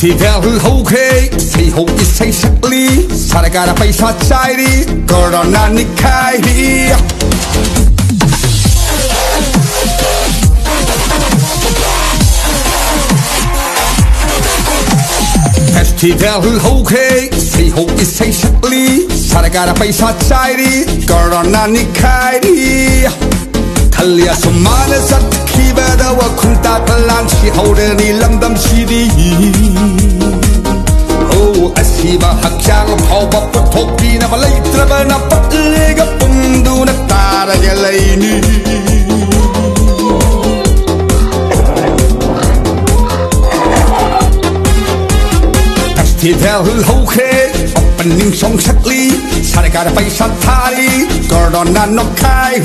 Festival okay, say ho is say sakli, saragara paisa chairi, corona nikai. Festival okay, say ho is say sakli, saragara paisa chairi, corona nikai. Kalia sumana sat kibada wa kunta talan si hauda ni lamdam sidi. Oh asiba hakjang pauba putoki na balay traba na patlega pundu na tara galay ni. Festival okay, opening song sakli, saragara paisa thari, corona no kai.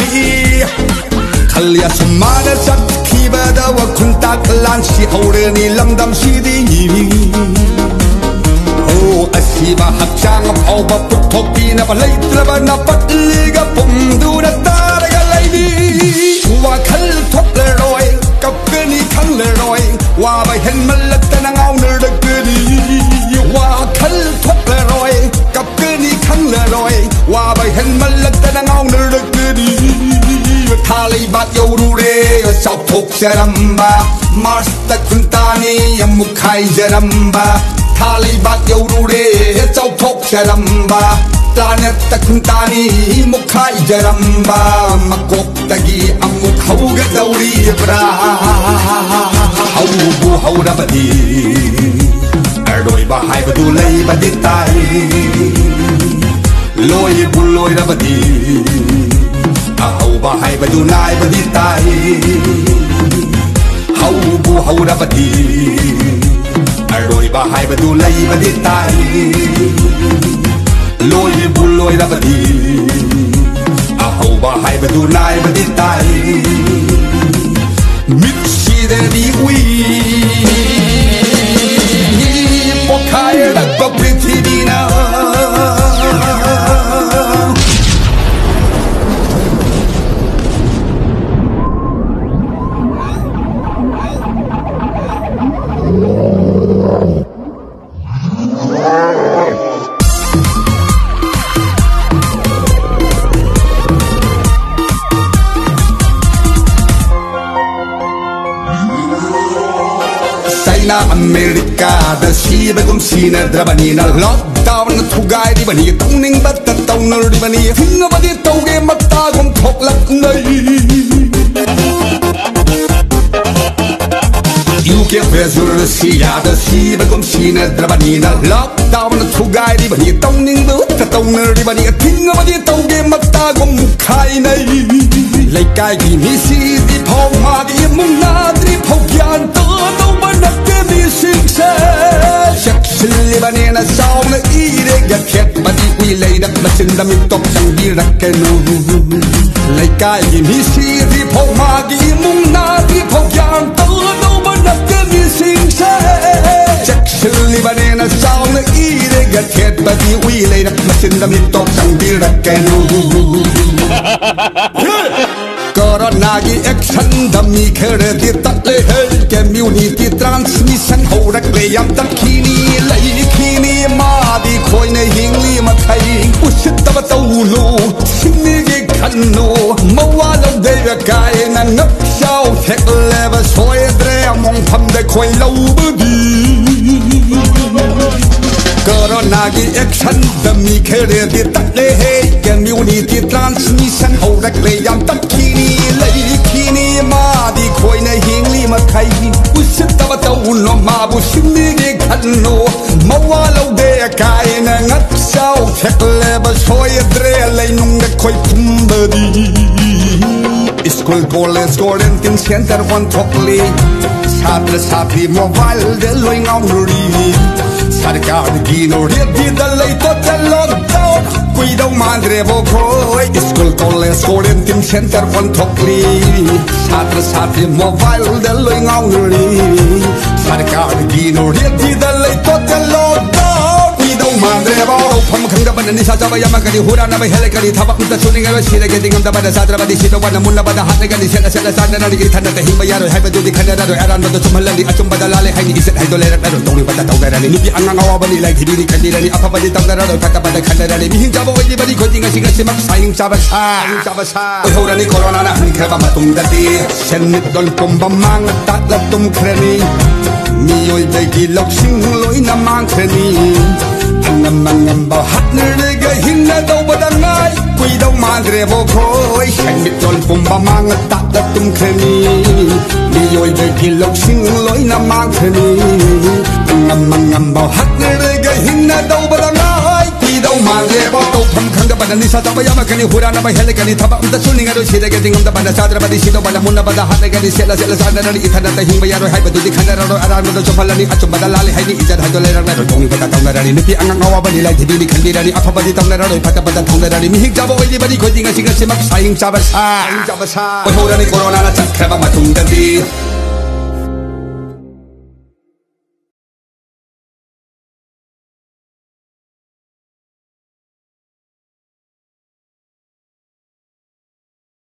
Kalia sumana sat kibada wa kunta talan si hauda ni lamdam sidi. Oh asiba hakjang pauba putoki na balay traba na patliga pundu na tara galay ni. Wa khal thok le roi kap ni khang le roi wa bai hen malat na ngau ner de ni. Wa khal thok le roi kap ni khang le roi wa bai hen malat na ngau ner de ni. Talibat yorure sao thok jaramba masta kuntani yamukai jaramba. Talibat yorure sao thok jaramba planet takuntani mukai jaramba. Makok tagi amuk hauga dauri bra haubu haurabadi ardoi bahai badu lay baditai loy buloy rabadi. Hau bahai badu nai badi tai, hau bu hau rabadi, aroi bahai badu lay badi tai, loy bu loy rabadi, hau bahai badu nai badi tai, mixi de di ui, pokai rakba prithibina. America da si begum sina drabani na lockdown na thugai di bani tongning bat ta tongner di bani thinga badi toge matta gum thok lak nai. UK vezur si ya da si begum sina drabani na lockdown na thugai di bani tongning bat ta tongner di bani thinga badi toge matta gum khai nai. Lai kai gi mi si di phau ma di mung na di phau gyan to no banak Shakshili banana song na ire gaket badi we laid up but in the middle sang birakenu like kai mi si di po magi mung na di po yang to no banak mi sing say Shakshili banana song na ire gaket badi we laid up but in the middle sang birakenu Corona gi action dami khere di tatle hel community transmission ho rak le yam tak khini lai khini ma di khoi ne hingli ma thai usit ta ba tau lu singni gi khanno mawa lo de ga kai na ngap sao thek le ba soi dre mong pham de khoi lo bu di Corona gi action dami khere di tatle hel community transmission ho rak le yam tak khini lai khini ma di khoi na hingli ma khai usit ta ba tau no ma bu singni gi khanno mawa lo de kai na ngat sao thek le ba soi dre le nung de khoi phum ba di School college quarantine center one thokli chhatra chhatri mobile de loi ngau ri sarkar gi no ri di dalai to lockdown koi dau mandre bo khoi school college quarantine center one thokli chhatra chhatri mobile de loi ngau ri sarkar gi no ri di dalai to lockdown koi dau 만들어보 펌 강가바는 니사 잡아 야마까지 후라나바 헬레까지 타박부터 수링하고 시래게 딩감다바다 사드라바디 시도바나 문나바다 하늘까지 셀라셀라 사드라니 기타나다 힘바야로 할바두디 카나라로 에란노도 좀 할라니 아좀바다 라레 하이니 이셋 할돌레라로 동리바다 동가라니 누비 앙앙아와바니 라이 디비니 칸디라니 아파바디 땅나라로 바다바다 칸나라니 미힘 잡아 어디바디 거딩가 시가시 막 사잉 잡아사 오호라니 코로나나 한카바 마뚱다디 샌릿돈 꼼밤망 따뜻좀 크레니 미요이베기 럭싱 로이나 망크레니 Ngầm bao nơi gây hình đâu bao đang ngay quy đâu mà để vô khối hành biệt tròn cùng ba mang tạt đất tung khen đi rồi về kỳ lộc sinh lối nam mang khen ngầm bao nơi gây hình đâu bao đang ngay quy đâu mà để vô khối thầm khăng đã bàn đi sao tao bây giờ mà cái này hura na bây hết cái này thắp âm ta xuân ngay đôi khi để cái tiếng âm ta bàn sao ra bàn đi xin đâu bàn muốn na bàn hát cái này sẽ là sao ra đi thằng ta hình bây giờ rồi hai bàn đi khăn ra rồi aran nó cho phần là đi achum bàn la hay đi ít ra hai đôi rồi tung cái tao ra đi nước anh ngao bên lại thì đi 칸디라니 아파바디 땅나라로 바다바다 통나라니 미행 잡아 어디바디 거딩가 시가시 막 사잉 잡아사 오호라니 코로나나 착해봐 마퉁다디